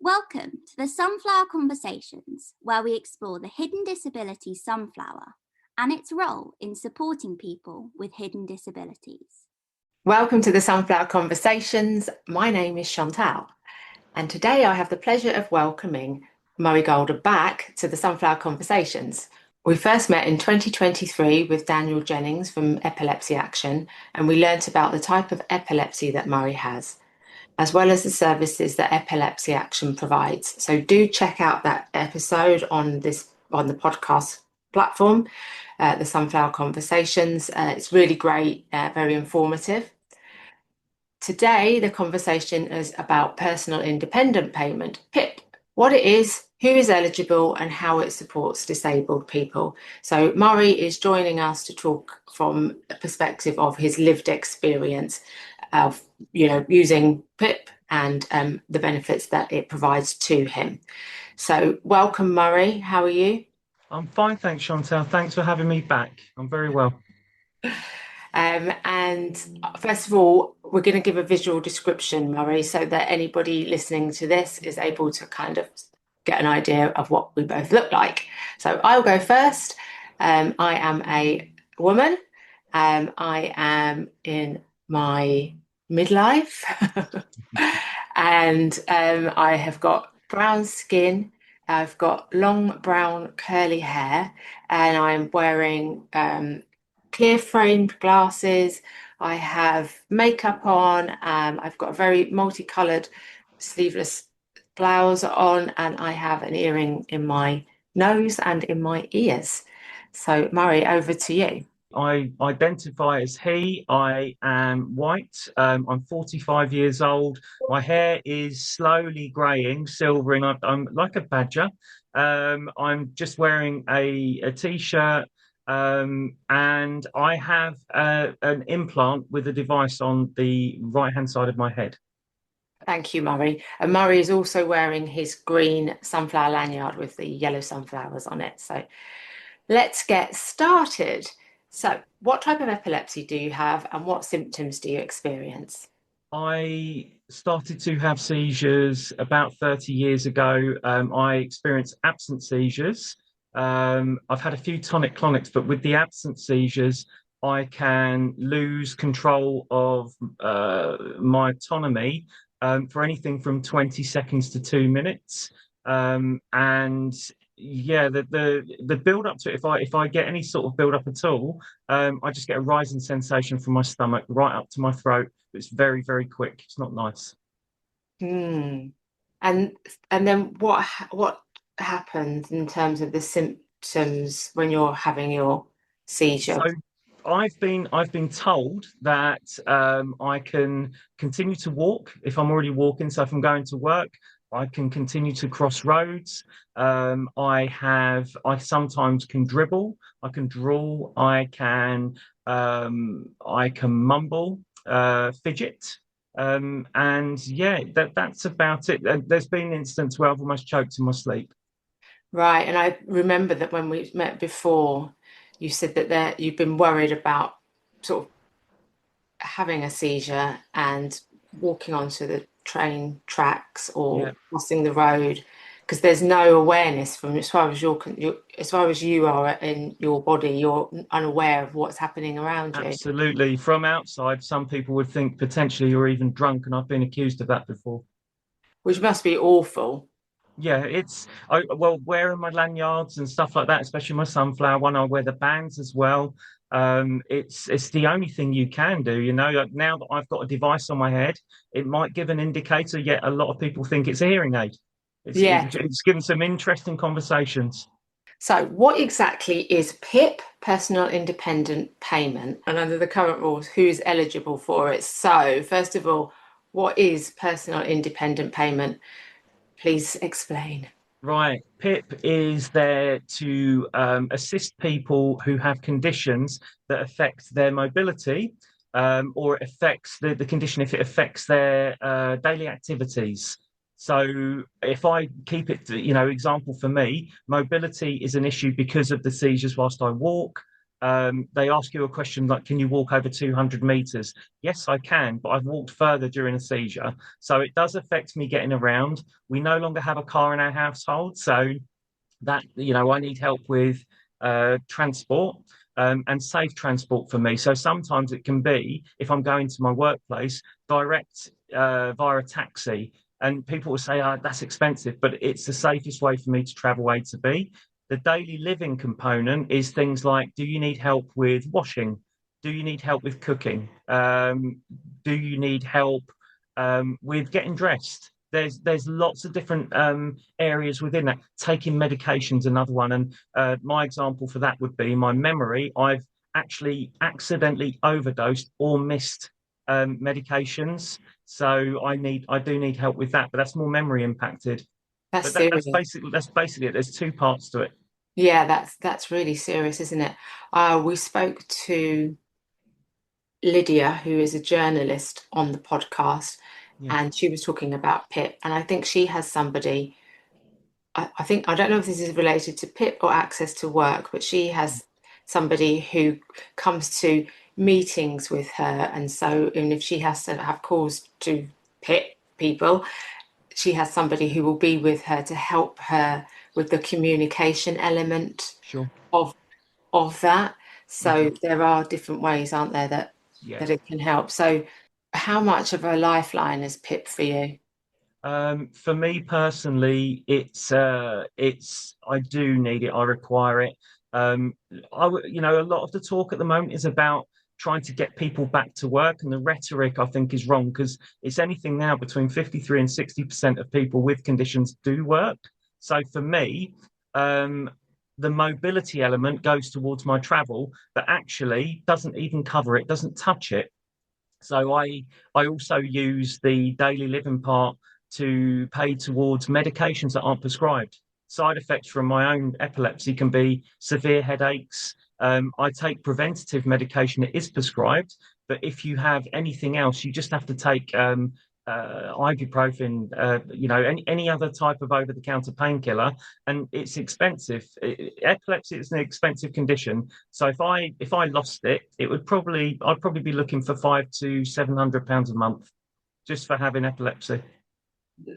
Welcome to the Sunflower Conversations, where we explore the hidden disability sunflower and its role in supporting people with hidden disabilities. Welcome to the Sunflower Conversations. My name is Chantal, and today I have the pleasure of welcoming Murray Goulder back to the Sunflower Conversations. We first met in 2023 with Daniel Jennings from Epilepsy Action, and we learnt about the type of epilepsy that Murray has, as well as the services that Epilepsy Action provides. So do check out that episode on the podcast platform, the Sunflower Conversations. It's really great, very informative. Today, the conversation is about personal independent payment, PIP, what it is, who is eligible, and how it supports disabled people. So Murray is joining us to talk from a perspective of his lived experience of, using PIP and the benefits that it provides to him. So welcome, Murray. How are you? I'm fine, thanks, Chantal. Thanks for having me back. I'm very well. And first of all, we're going to give a visual description, Murray, so that anybody listening to this is able to kind of get an idea of what we both look like. So I'll go first. I am a woman. I am in my midlife and I have got brown skin. I've got long brown curly hair, and I'm wearing clear framed glasses. I have makeup on. I've got a very multicolored sleeveless blouse on, and I have an earring in my nose and in my ears. So Murray, over to you. I identify as he. I am white. I'm 45 years old. My hair is slowly greying, silvering. I'm like a badger. I'm just wearing a t-shirt, and I have an implant with a device on the right-hand side of my head. Thank you, Murray. And Murray is also wearing his green sunflower lanyard with the yellow sunflowers on it. So let's get started. So what type of epilepsy do you have, and what symptoms do you experience? I started to have seizures about 30 years ago. I experienced absent seizures. I've had a few tonic-clonics, but with the absent seizures, I can lose control of my autonomy for anything from 20 seconds to 2 minutes. And yeah, the build up to it, if I get any sort of build up at all, I just get a rising sensation from my stomach right up to my throat. It's very, very quick. It's not nice. And then what happens in terms of the symptoms when you're having your seizure? So I've been told that I can continue to walk if I'm already walking. So if I'm going to work, I can continue to cross roads. I sometimes can dribble. I can drawl. I can mumble, fidget. And yeah, that's about it. There's been an instance where I've almost choked in my sleep. Right. And I remember that when we met before, you said that you've been worried about sort of having a seizure and walking onto the train tracks or crossing the road, because there's no awareness from as far as you are in your body. You're unaware of what's happening around you. Absolutely. From outside, some people would think potentially you're even drunk, and I've been accused of that before. Which must be awful. Yeah, wearing my lanyards and stuff like that, especially my sunflower one, I wear the bands as well. It's the only thing you can do, now that I've got a device on my head, it might give an indicator, yet a lot of people think it's a hearing aid. It's given some interesting conversations. So what exactly is PIP, personal independent payment? And under the current rules, who is eligible for it? So first of all, what is personal independent payment? Please explain. Right. PIP is there to assist people who have conditions that affect their mobility, or it affects the condition if it affects their daily activities. So if I keep it, example for me, mobility is an issue because of the seizures whilst I walk. they ask you a question like, can you walk over 200 meters? Yes, I can, but I've walked further during a seizure. So it does affect me getting around. We no longer have a car in our household. So that, I need help with transport and safe transport for me. So sometimes it can be, if I'm going to my workplace, direct via a taxi. And people will say, oh, that's expensive, but it's the safest way for me to travel A to B. The daily living component is things like, do you need help with washing? Do you need help with cooking? Do you need help with getting dressed? There's lots of different areas within that. Taking medication's another one, and my example for that would be my memory. I've actually accidentally overdosed or missed medications, so I do need help with that, but that's more memory impacted. That's But serious. that's basically it. There's two parts to it. Yeah, that's really serious, isn't it? We spoke to Lydia, who is a journalist, on the podcast, Yeah. and she was talking about PIP, and I think she has somebody. I think, I don't know if this is related to PIP or access to work, but she has somebody who comes to meetings with her, and so even if she has to have calls to PIP people, she has somebody who will be with her to help her with the communication element Sure. of that. So Mhm. there are different ways, aren't there, that Yeah. that it can help. So how much of a lifeline is PIP for you? For me personally, it's I do need it. I require it. Um, a lot of the talk at the moment is about trying to get people back to work, and the rhetoric I think is wrong, because it's anything now between 53 and 60% of people with conditions do work. So for me, um, the mobility element goes towards my travel, but actually doesn't even cover it, doesn't touch it. So I also use the daily living part to pay towards medications that aren't prescribed. Side effects from my own epilepsy can be severe headaches. I take preventative medication that is prescribed, but if you have anything else, you just have to take ibuprofen, any other type of over-the-counter painkiller, and it's expensive. Epilepsy is an expensive condition, so if I lost it, I'd probably be looking for £500 to £700 a month just for having epilepsy.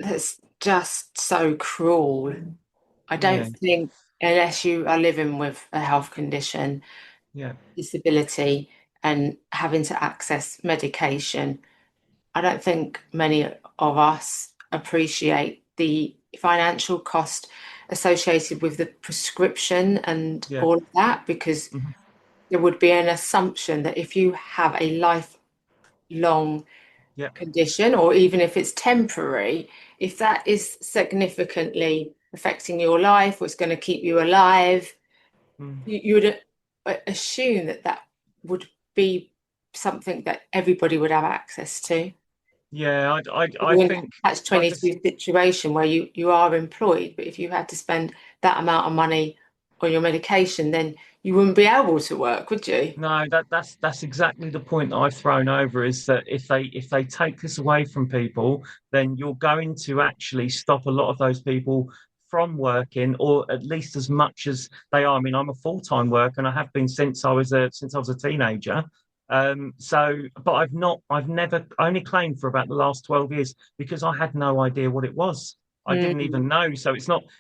That's just so cruel. I don't Yeah, think, unless you are living with a health condition, yeah, disability, and having to access medication, I don't think many of us appreciate the financial cost associated with the prescription and yeah, all of that, because mhm, there would be an assumption that if you have a lifelong yeah, condition, or even if it's temporary, if that is significantly affecting your life or it's going to keep you alive, mm. you would assume that that would be something that everybody would have access to. Yeah. I You're in think, that catch like I s 22 situation where you are employed, but if you had to spend that amount of money on your medication, then you wouldn't be able to work, would you? No, that's exactly the point that I've thrown over, is that if they take this away from people, then you're going to actually stop a lot of those people from working, or at least as much as they are. I mean, I'm a full-time worker, and I have been since I was a teenager. But I've never only claimed for about the last 12 years because I had no idea what it was. I didn't Mm. even know. So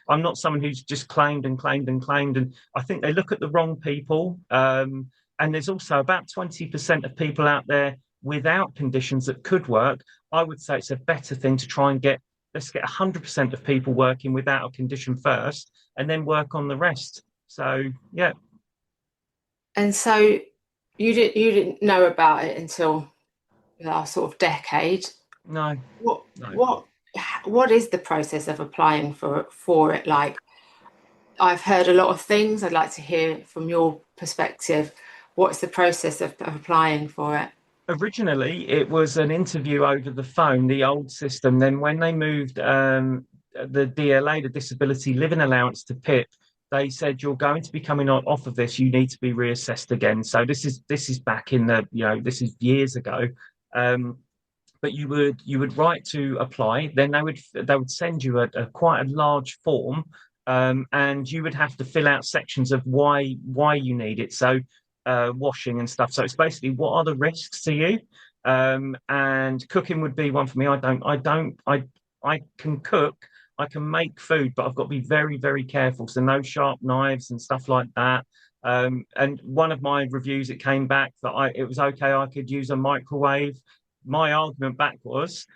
I'm not someone who's just claimed and claimed and claimed. And I think they look at the wrong people. And there's also about 20% of people out there without conditions that could work. I would say it's a better thing to try and let's get 100% of people working without a condition first, and then work on the rest. So, yeah, And so you didn't know about it until the last sort of decade. no, What no. what what is the process of applying for it like? I've heard a lot of things. I'd like to hear from your perspective. What's the process of applying for it? Originally, it was an interview over the phone, the old system. Then, when they moved the DLA, the Disability Living Allowance, to PIP, they said you're going to be coming off of this. You need to be reassessed again. So this is back in this is years ago. Um, but you would write to apply. Then they would send you a quite a large form, and you would have to fill out sections of why you need it. So washing and stuff. So it's basically, what are the risks to you? And cooking would be one for me. I can cook, I can make food, but I've got to be very, very careful. So no sharp knives and stuff like that. And one of my reviews, it came back that it was okay, I could use a microwave. My argument back was,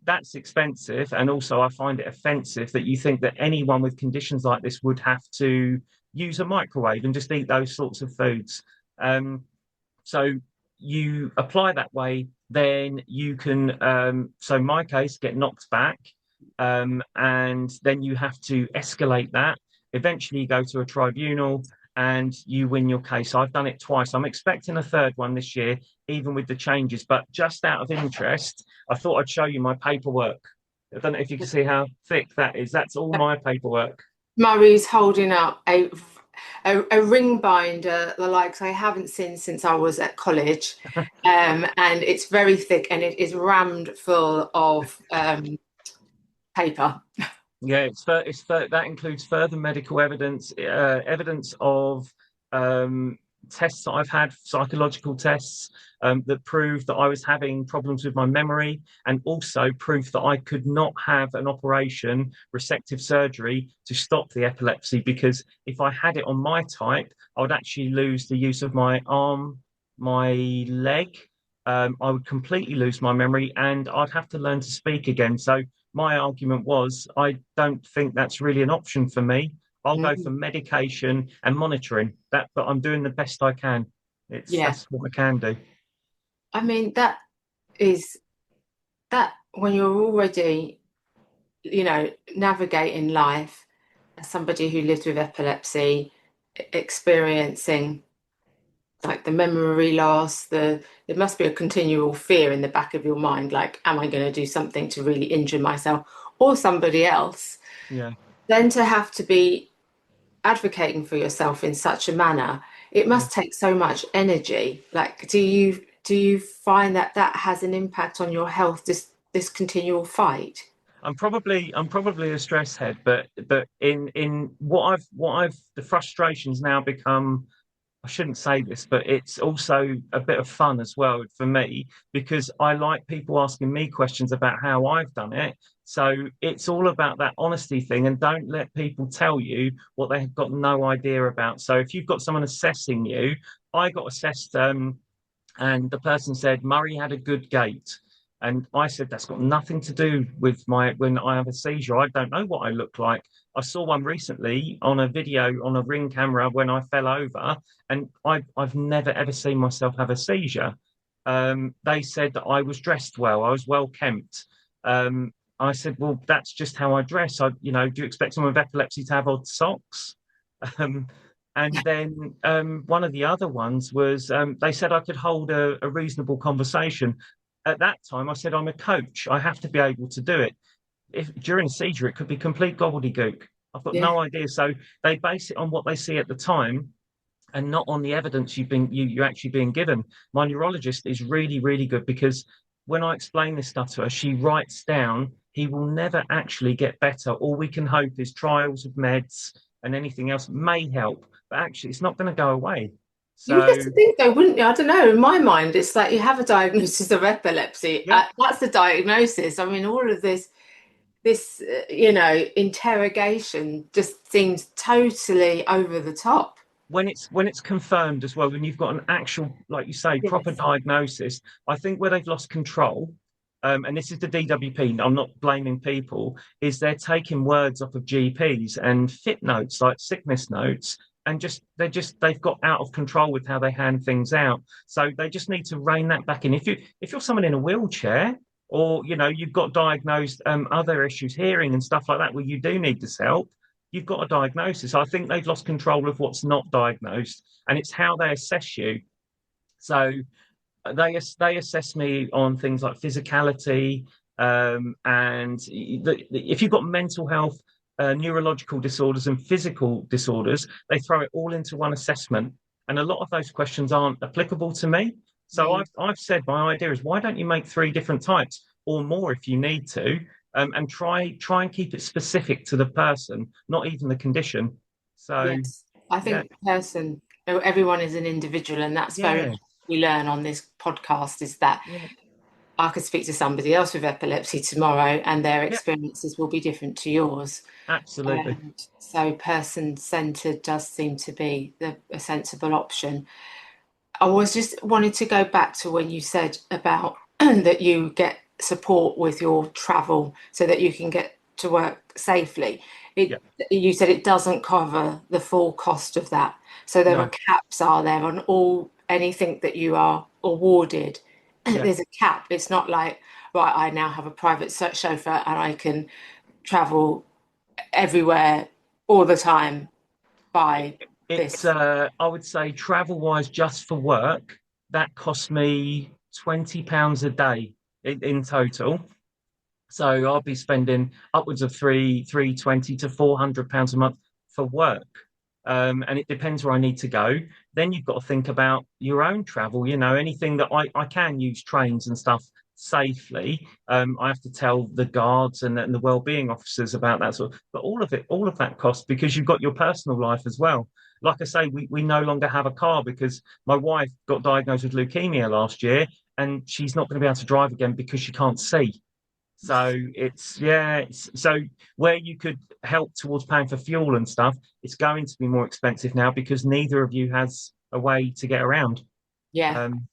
that's expensive, and also I find it offensive that you think that anyone with conditions like this would have to use a microwave and just eat those sorts of foods. So you apply that way, then you can, so in my case, get knocked back, and then you have to escalate that. Eventually, you go to a tribunal and you win your case. I've done it twice. I'm expecting a third one this year, even with the changes. But just out of interest, I thought I'd show you my paperwork. I don't know if you can see how thick that is. That's all my paperwork. Murray's holding up a ring binder, the likes I haven't seen since I was at college, and it's very thick and it is rammed full of paper. Yeah, that includes further medical evidence, evidence of tests that I've had, psychological tests that prove that I was having problems with my memory, and also proof that I could not have an operation, resective surgery, to stop the epilepsy, because if I had it on my type, I would actually lose the use of my arm, my leg. I would completely lose my memory, and I'd have to learn to speak again. So my argument was, I don't think that's really an option for me. I'll go for medication and monitoring that, but I'm doing the best I can. That's what I can do. I mean, that when you're already, navigating life as somebody who lives with epilepsy, experiencing like the memory loss, there must be a continual fear in the back of your mind, like, am I going to do something to really injure myself or somebody else? Yeah. Then to have to be advocating for yourself in such a manner, it must take so much energy. Like, do you find that has an impact on your health, this continual fight? I'm probably a stress head, but in what I've the frustrations now become, I shouldn't say this, but it's also a bit of fun as well for me, because I like people asking me questions about how I've done it. So it's all about that honesty thing, and don't let people tell you what they've got no idea about. So if you've got someone assessing you, I got assessed, and the person said Murray had a good gait. And I said, that's got nothing to do with when I have a seizure. I don't know what I look like. I saw one recently on a video on a Ring camera when I fell over, and I've never ever seen myself have a seizure. They said that I was dressed well. I was well kempt. I said, well, that's just how I dress. Do you expect someone with epilepsy to have odd socks? And then one of the other ones was, they said I could hold a reasonable conversation. At that time, I said, I'm a coach. I have to be able to do it. If during a seizure, it could be complete gobbledygook. I've got no idea. So they base it on what they see at the time, and not on the evidence you're actually being given. My neurologist is really, really good, because when I explain this stuff to her, she writes down, he will never actually get better. All we can hope is trials of meds and anything else may help, but actually it's not going to go away. So, you would just think though, wouldn't you? I don't know. In my mind, it's like you have a diagnosis of epilepsy. That's the diagnosis. I mean, all of this interrogation just seems totally over the top. When it's confirmed as well, when you've got an actual, like you say, proper diagnosis, I think where they've lost control, and this is the DWP, I'm not blaming people, is they're taking words off of GPs and fit notes, like sickness notes, and they've got out of control with how they hand things out. So they just need to rein that back in. If you're someone in a wheelchair, or you've got diagnosed other issues, hearing and stuff like that, where you do need this help, you've got a diagnosis. I think they've lost control of what's not diagnosed, and it's how they assess you. So they assess me on things like physicality, and if you've got mental health, neurological disorders and physical disorders, they throw it all into one assessment, and a lot of those questions aren't applicable to me. So I've said my idea is, why don't you make 3 different types or more if you need to, and try and keep it specific to the person, not even the condition. So I think the person everyone is an individual, and that's very Yeah, much we learn on this podcast, is that yeah, I could speak to somebody else with epilepsy tomorrow and their yeah, experiences will be different to yours. absolutely. And so person-centered does seem to be a sensible option. I was just wanted to go back to when you said about that you get support with your travel so that you can get to work safely. Yeah, You said it doesn't cover the full cost of that. So there are no, caps, are there, on all anything that you are awarded? yeah. There's a cap. It's not like, right, I now have a private chauffeur and I can travel everywhere all the time by It's this. I would say travel wise, just for work, that cost me £20 a day in total. So I'll be spending upwards of three twenty to £400 a month for work. And it depends where I need to go. Then you've got to think about your own travel, anything that I can use trains and stuff safely. I have to tell the guards and the well-being officers about that but all of that costs because you've got your personal life as well. Like I say, we no longer have a car because my wife got diagnosed with leukemia last year and she's not going to be able to drive again because she can't see. So so where you could help towards paying for fuel and stuff, it's going to be more expensive now because neither of you has a way to get around. Yeah. Um,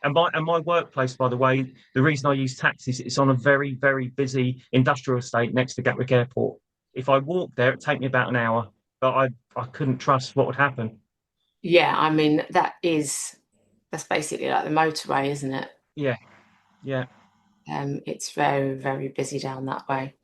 and my workplace, by the way, the reason I use taxis, it's on a very, very busy industrial estate next to Gatwick Airport. If I walked there, it'd take me about an hour, but I couldn't trust what would happen. Yeah, I mean that's basically like the motorway, isn't it? Yeah, yeah. It's very, very busy down that way.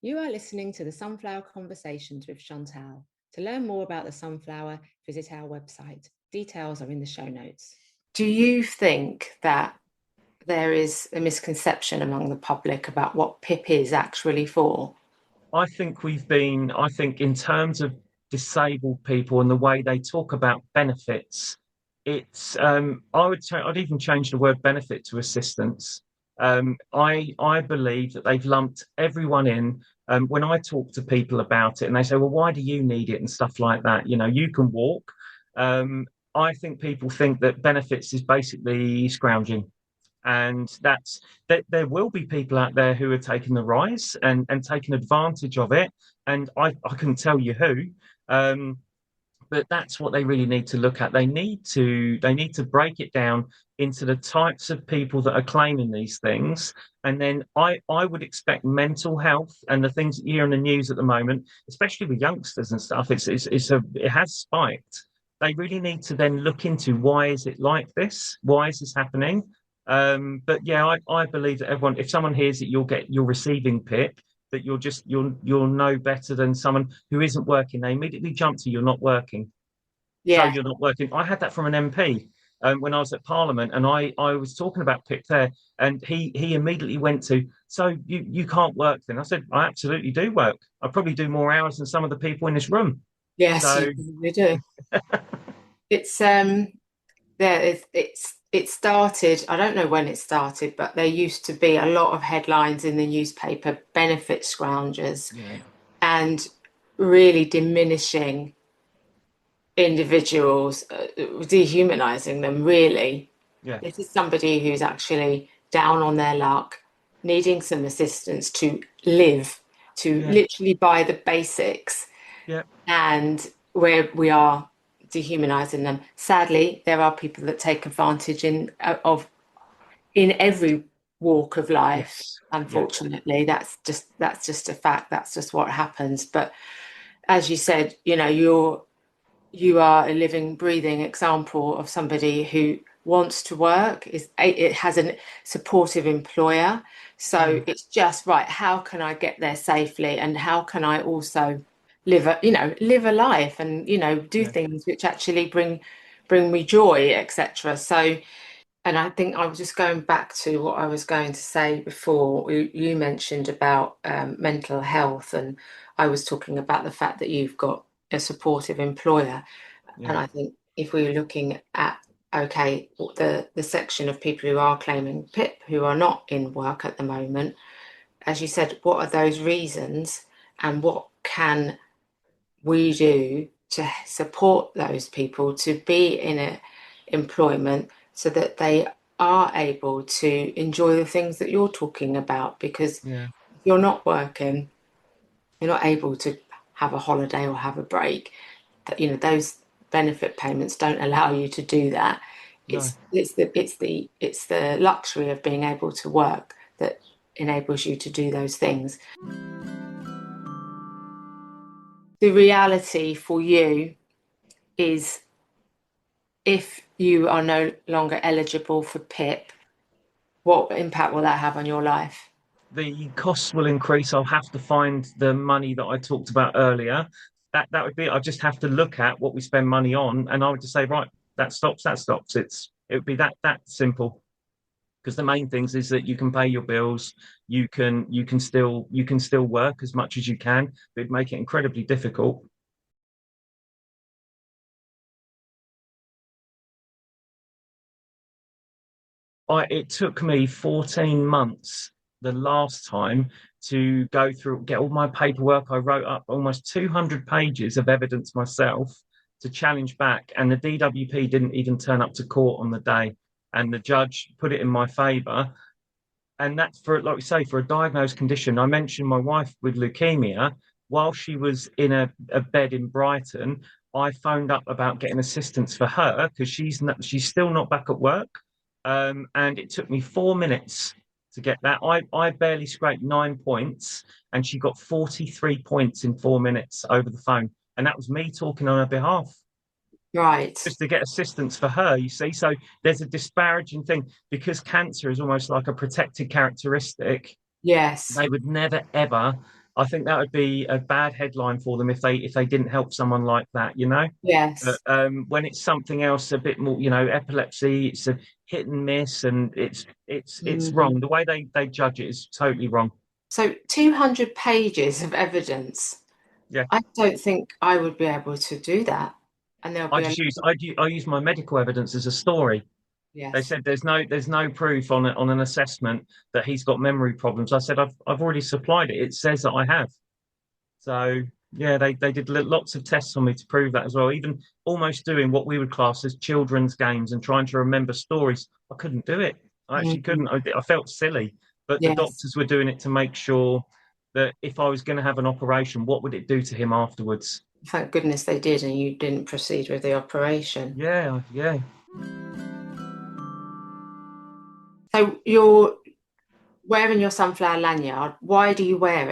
You are listening to the Sunflower Conversations with Chantal. To learn more about the sunflower, visit our website. Details are in the show notes. Do you think that there is a misconception among the public about what PIP is actually for? I think in terms of disabled people and the way they talk about benefits, I'd even change the word benefit to assistance. I believe that they've lumped everyone in. When I talk to people about it and they say, well, why do you need it and stuff like that? You can walk. Um, I think people think that benefits is basically scrounging, and that's that there will be people out there who are taking the rise and taking advantage of it, and I can tell you who. But that's what they really need to look at. They need to break it down into the types of people that are claiming these things, and then I would expect mental health and the things that you hear in the news at the moment, especially with youngsters and stuff. It has spiked. They really need to then look into why is it like this? Why is this happening? But yeah, I believe that everyone, if someone hears that you're receiving PIP, that you'll know better than someone who isn't working. They immediately jump to you're not working, so Yeah, you're not working. I had that from an MP when I was at Parliament, and I was talking about PIP there, and he immediately went to, so you can't work then. I said I absolutely do work. I probably do more hours than some of the people in this room. yes, So you probably do. It's it started, I don't know when it started, but there used to be a lot of headlines in the newspaper, benefit scroungers, yeah, and really diminishing individuals, dehumanizing them, really. yeah, This is somebody who's actually down on their luck, needing some assistance to live, to yeah, literally buy the basics, yeah, and where we are dehumanizing them. Sadly, there are people that take advantage in every walk of life. yes, yeah, Unfortunately, that's just a fact. That's just what happens. But as you said, you are a living, breathing example of somebody who wants to work. It has a supportive employer, so mm, it's just right. How can I get there safely, and how can I also live a life, and do yeah, things which actually bring me joy, etc. So, and I think I was just going back to what I was going to say before. You mentioned about mental health, and I was talking about the fact that you've got a supportive employer. And yeah, I think if we're looking at, okay, the section of people who are claiming PIP who are not in work at the moment, as you said, what are those reasons, and what can we do to support those people to be in employment so that they are able to enjoy the things that you're talking about? Because Yeah. if you're not working, you're not able to have a holiday or have a break. Those benefit payments don't allow you to do that. No. It's the luxury of being able to work that enables you to do those things. The reality for you is, if you are no longer eligible for PIP, what impact will that have on your life? The costs will increase. I'll have to find the money that I talked about earlier. That would be it. I just have to look at what we spend money on, and I would just say, right, that stops, that stops. It would be that simple. Because the main things is that you can pay your bills, you can still work as much as you can, but it'd make it incredibly difficult. It took me 14 months the last time to go through, get all my paperwork. I wrote up almost 200 pages of evidence myself to challenge back, and the DWP didn't even turn up to court on the day, and the judge put it in my favour. And that's for, like we say, for a diagnosed condition. I mentioned my wife with leukemia. While she was in a bed in Brighton, I phoned up about getting assistance for her because she's still not back at work. And it took me 4 minutes to get that. I barely scraped 9 points, and she got 43 points in 4 minutes over the phone. And that was me talking on her behalf, Right. just to get assistance for her, you see. So there's a disparaging thing because cancer is almost like a protected characteristic. Yes. They would never ever. I think that would be a bad headline for them if they didn't help someone like that, you know. But Yes. when it's something else, a bit more, epilepsy, it's a hit and miss, and it's Mm. wrong. The way they judge it is totally wrong. So 200 pages of evidence. Yeah. I don't think I would be able to do that. And there'll I be a just use I use my medical evidence as a story. They yes. said there's no proof on an assessment that he's got memory problems. I said I've already supplied it. It says that I have. So yeah, they did lots of tests on me to prove that as well. Even almost doing what we would class as children's games and trying to remember stories. I couldn't do it. I actually Mhm. couldn't. I felt silly, but the Yes. doctors were doing it to make sure that if I was going to have an operation, what would it do to him afterwards? Thank goodness they did, and you didn't proceed with the operation. Yeah, yeah. So you're wearing your sunflower lanyard. Why do you wear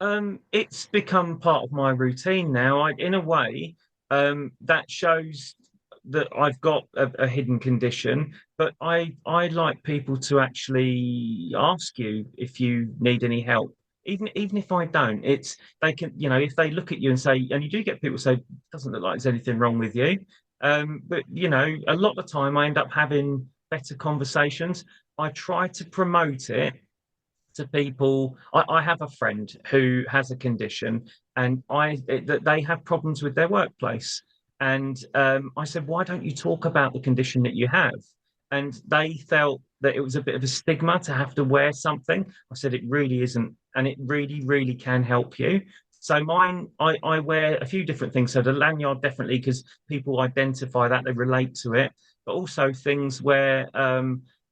it? It's become part of my routine now. In a way, that shows that I've got a hidden condition, but I like people to actually ask you if you need any help. Even if I don't, they can, if they look at you and say, and you do get people say, doesn't look like there's anything wrong with you. But a lot of the time I end up having better conversations. I try to promote it to people. I have a friend who has a condition, and that they have problems with their workplace. And I said, why don't you talk about the condition that you have? And they felt that it was a bit of a stigma to have to wear something. I said, it really isn't. And it really, really can help you. So mine, I wear a few different things. So the lanyard, definitely, because people identify that, they relate to it, but also things where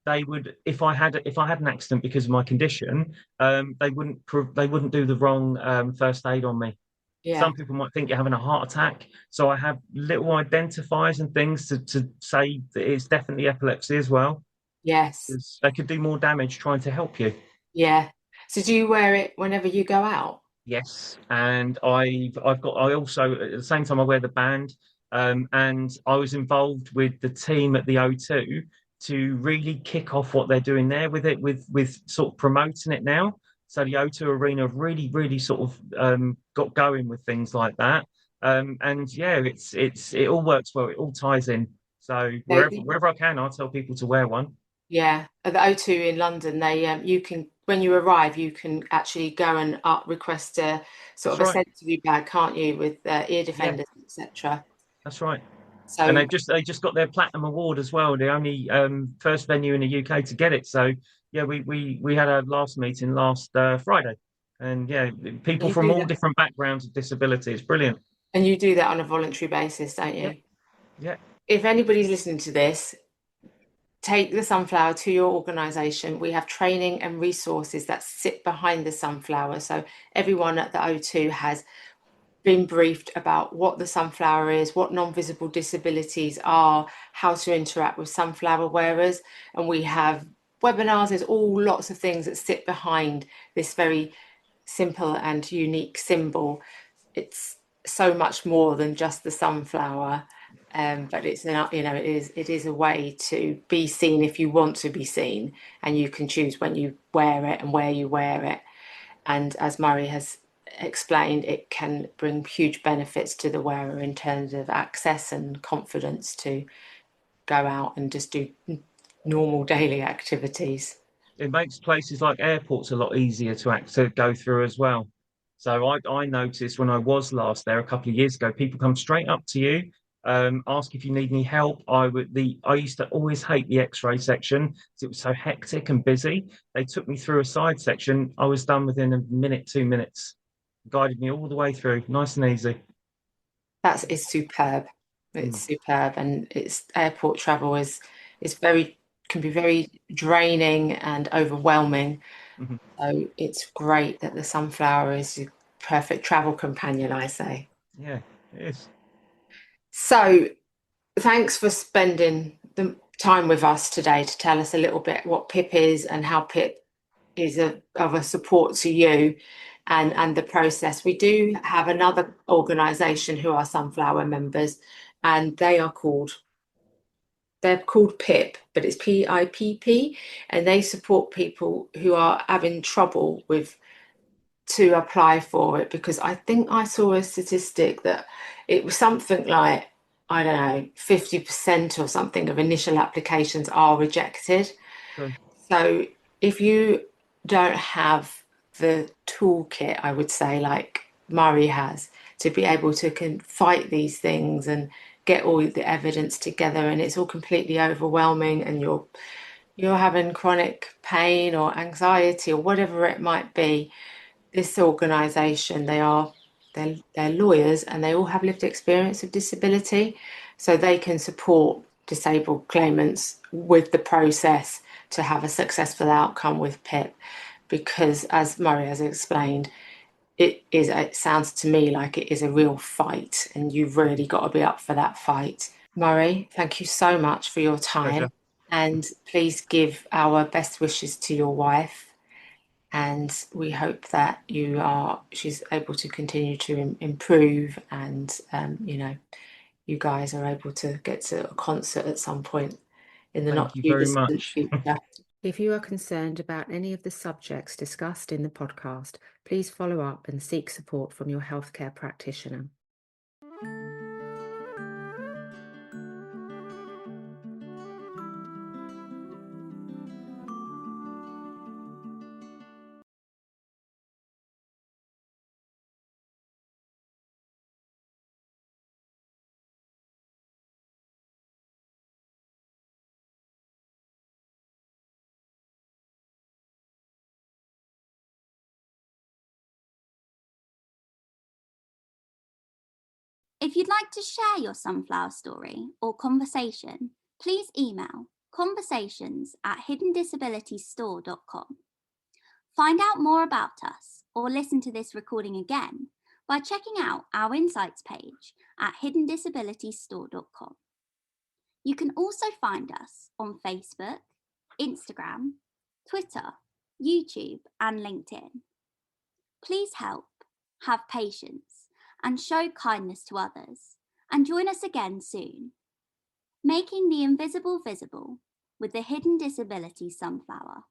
they would, if I had an accident because of my condition, they wouldn't do the wrong first aid on me. Yeah. Some people might think you're having a heart attack, so I have little identifiers and things to say that it's definitely epilepsy as well, Yes. because they could do more damage trying to help you. Yeah. So do you wear it whenever you go out? Yes, and I also at the same time I wear the band, and I was involved with the team at the O2 to really kick off what they're doing there with it, with sort of promoting it now. So the O2 Arena have really, really sort of got going with things like that, and yeah, it all works well. It all ties in. So They, wherever I can, I tell people to wear one. yeah. At the O2 in London, they you can, when you arrive, you can actually go and request a sort That's of a right. sensory bag, can't you, with ear Yeah, defenders, etc. that's right. And So they just got their platinum award as well. The only first venue in the UK to get it. So yeah, we had our last meeting last Friday. And yeah, people You from do all that, different backgrounds of disability. It's brilliant. and you do that on a voluntary basis, don't Yeah, you? yeah. If anybody's listening to this, take the sunflower to your organisation. We have training and resources that sit behind the sunflower. So everyone at the O2 has been briefed about what the sunflower is, what non-visible disabilities are, how to interact with sunflower wearers. And we have webinars. There's all lots of things that sit behind this very simple and unique symbol. It's so much more than just the sunflower. But it's it is a way to be seen if you want to be seen, and you can choose when you wear it and where you wear it. And as Murray has explained, it can bring huge benefits to the wearer in terms of access and confidence to go out and just do normal daily activities. It makes places like airports a lot easier to go through as well. So I noticed when I was last there a couple of years ago, people come straight up to you, ask if you need any help. I used to always hate the X-ray section because it was so hectic and busy. They took me through a side section. I was done within a minute, 2 minutes. Guided me all the way through, nice and easy. That is superb. It's Mm. superb, and it's airport travel is very can be very draining and overwhelming. Mhm. So it's great that the sunflower is your perfect travel companion, I say. Yeah, it is. So thanks for spending the time with us today to tell us a little bit what PIP is and how PIP is of a support to you and the process. We do have another organisation who are sunflower members, and they're called PIP, but it's PIPP, and they support people who are having trouble with to apply for it, because I think I saw a statistic that it was something like, I don't know, 50% or something of initial applications are rejected. True. So if you don't have the toolkit, I would say, like Murray has, to be able to fight these things and get all the evidence together, and it's all completely overwhelming, and you're having chronic pain or anxiety or whatever it might be, this organisation, they're lawyers, and they all have lived experience of disability, so they can support disabled claimants with the process to have a successful outcome with PIP. Because as Murray has explained, it sounds to me like it is a real fight, and you've really got to be up for that fight. Murray, thank you so much for your Pleasure. time, and please give our best wishes to your wife, and we hope that she's able to continue to improve, and you guys are able to get to a concert at some point in the Thank not you too very distant much. future. If you are concerned about any of the subjects discussed in the podcast, please follow up and seek support from your healthcare practitioner. If you'd like to share your sunflower story or conversation, please email conversations@hiddendisabilitiesstore.com. Find out more about us or listen to this recording again by checking out our insights page at hiddendisabilitiesstore.com. You can also find us on Facebook, Instagram, Twitter, YouTube, and LinkedIn. Please help, have patience, and show kindness to others, and join us again soon. Making the invisible visible with the Hidden Disabilities Sunflower.